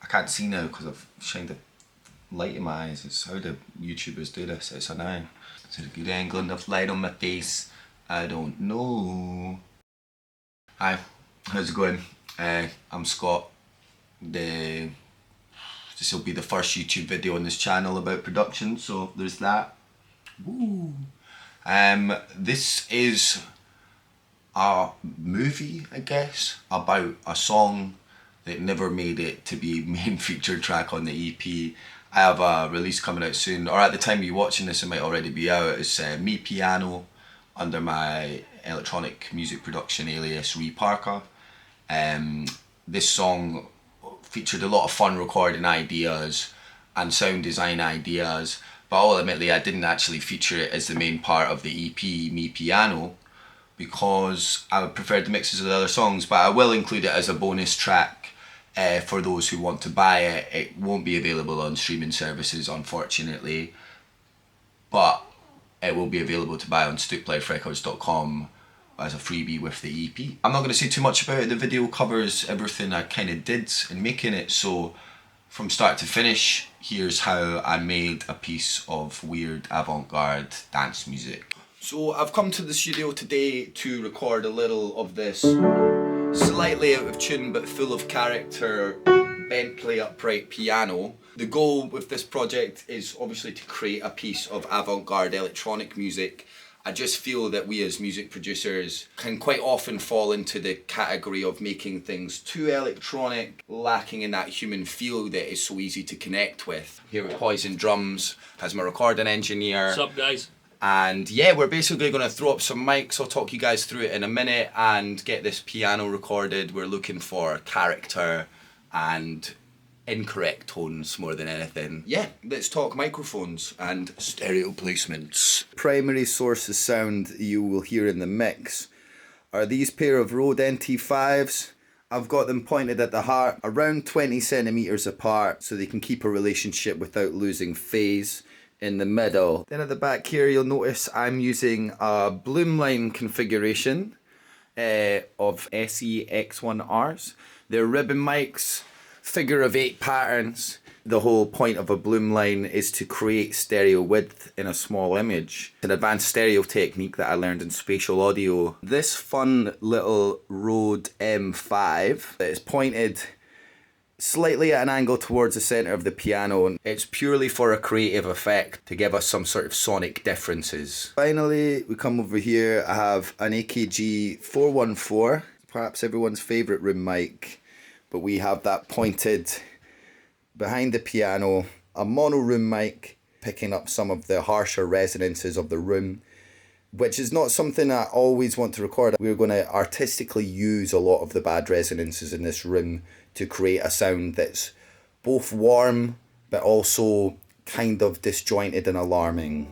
can't see now because I've shined a light in my eyes. It's how do YouTubers do this? It's annoying. Is it a good angle enough light on my face? I don't know. Hi, how's it going? I'm Scott. This will be the first YouTube video on this channel about production, so there's that. Woo. This is a movie, I guess, about a song that never made it to be main featured track on the EP. I have a release coming out soon, or at the time you're watching this it might already be out. It's Me Piano, under my electronic music production alias Parka. This song featured a lot of fun recording ideas and sound design ideas, but ultimately I didn't actually feature it as the main part of the EP Me Piano because I would prefer the mixes of the other songs, but I will include it as a bonus track for those who want to buy it. It won't be available on streaming services, unfortunately, but it will be available to buy on STOOPLIFERECORDS.com as a freebie with the EP. I'm not going to say too much about it. The video covers everything I kind of did in making it, so from start to finish, here's how I made a piece of weird avant-garde dance music. So I've come to the studio today to record a little of this slightly out of tune but full of character Bentley upright piano. The goal with this project is obviously to create a piece of avant-garde electronic music. I just feel that we as music producers can quite often fall into the category of making things too electronic, lacking in that human feel that is so easy to connect with. Here at PoisonDrums as my recording engineer. What's up, guys? And yeah, we're basically going to throw up some mics. I'll talk you guys through it in a minute and get this piano recorded. We're looking for character and incorrect tones more than anything. Yeah, let's talk microphones and stereo placements. Primary source of sound you will hear in the mix are these pair of Rode NT5s. I've got them pointed at the heart around 20 centimeters apart so they can keep a relationship without losing phase in the middle. Then at the back here you'll notice I'm using a Bloomline configuration of SEX1Rs. They're ribbon mics, figure of 8 patterns. The whole point of a Bloomline is to create stereo width in a small image. An advanced stereo technique that I learned in spatial audio. This fun little Rode M5 that is pointed slightly at an angle towards the center of the piano. It's purely for a creative effect to give us some sort of sonic differences. Finally, we come over here. I have an AKG 414, perhaps everyone's favorite room mic, but we have that pointed behind the piano, a mono room mic picking up some of the harsher resonances of the room, which is not something I always want to record. We're going to artistically use a lot of the bad resonances in this room to create a sound that's both warm but also kind of disjointed and alarming.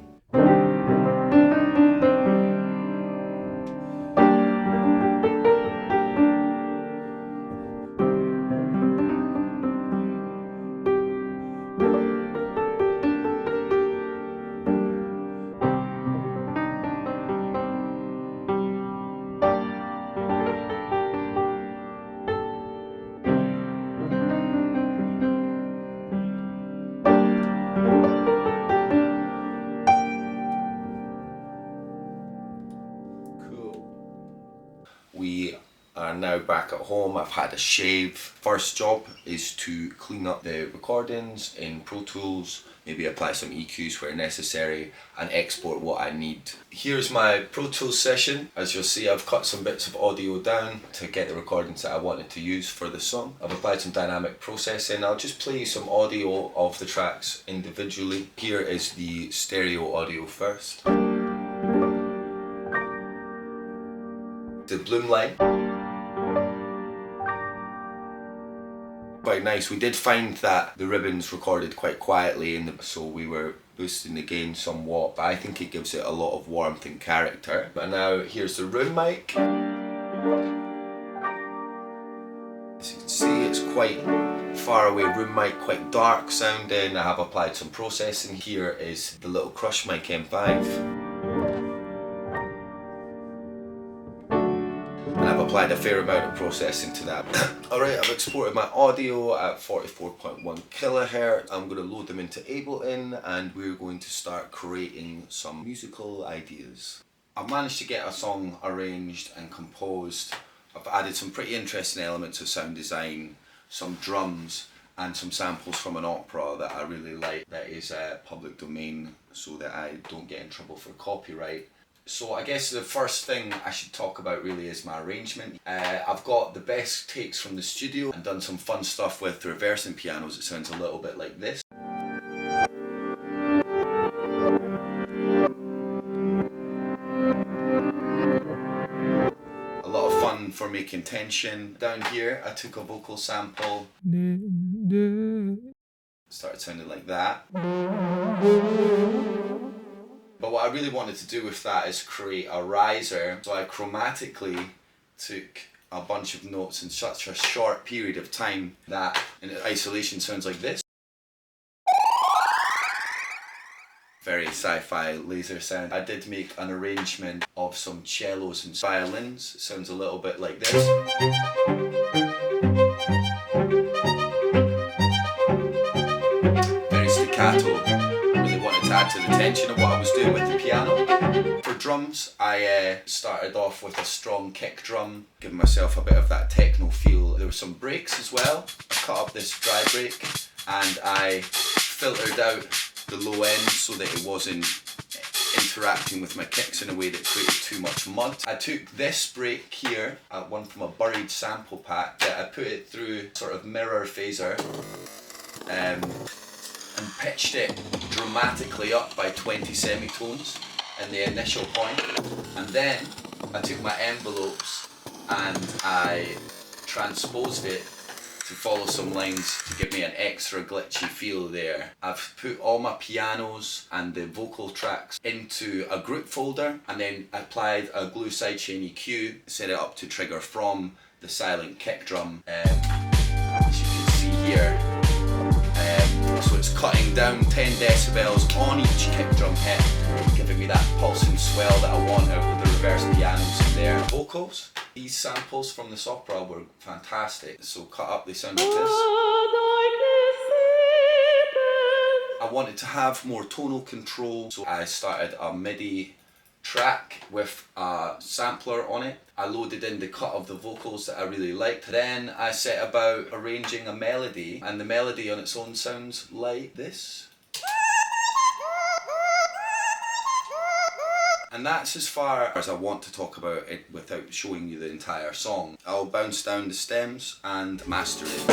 We are now back at home. I've had a shave. First job is to clean up the recordings in Protools, maybe apply some EQs where necessary, and export what I need. Here's my Pro Tools session. As you'll see, I've cut some bits of audio down to get the recordings that I wanted to use for the song. I've applied some dynamic processing. I'll just play you some audio of the tracks individually. Here is the stereo audio first. The Bloomline. Quite nice. We did find that the ribbons recorded quite quietly, so we were boosting the gain somewhat, but I think it gives it a lot of warmth and character. But now here's the room mic. As you can see, it's quite far away room mic, quite dark sounding. I have applied some processing. Here is the little Crush mic M5. applied a fair amount of processing to that. Alright, I've exported my audio at 44.1 kilohertz. I'm going to load them into Ableton and we're going to start creating some musical ideas. I've managed to get a song arranged and composed. I've added some pretty interesting elements of sound design, some drums and some samples from an opera that I really like that is public domain so that I don't get in trouble for copyright. So I guess the first thing I should talk about really is my arrangement. I've got the best takes from the studio and done some fun stuff with reversing pianos. It sounds a little bit like this. A lot of fun for making tension. Down here I took a vocal sample. Started sounding like that. But what I really wanted to do with that is create a riser. So I chromatically took a bunch of notes in such a short period of time that in isolation sounds like this. Very sci-fi laser sound. I did make an arrangement of some cellos and violins. It sounds a little bit like this. Very staccato. Really wanted to add to the tension of what I was doing with the piano. For drums, I started off with a strong kick drum, giving myself a bit of that techno feel. There were some breaks as well. I cut up this dry break and I filtered out the low end so that it wasn't interacting with my kicks in a way that created too much mud. I took this break here, one from a buried sample pack, that I put it through sort of mirror phaser and pitched it dramatically up by 20 semitones in the initial point. And then I took my envelopes and I transposed it to follow some lines to give me an extra glitchy feel there. I've put all my pianos and the vocal tracks into a group folder and then applied a glue sidechain EQ, set it up to trigger from the silent kick drum, as you can see here. So it's cutting down 10 decibels on each kick drum hit, giving me that pulsing swell that I want out of the reverse pianos in there. Vocals, these samples from this opera were fantastic. So cut up, they sound like this. I wanted to have more tonal control, so I started a MIDI track with a sampler on it. I loaded in the cut of the vocals that I really liked. Then I set about arranging a melody, and the melody on its own sounds like this. And that's as far as I want to talk about it without showing you the entire song. I'll bounce down the stems and master it.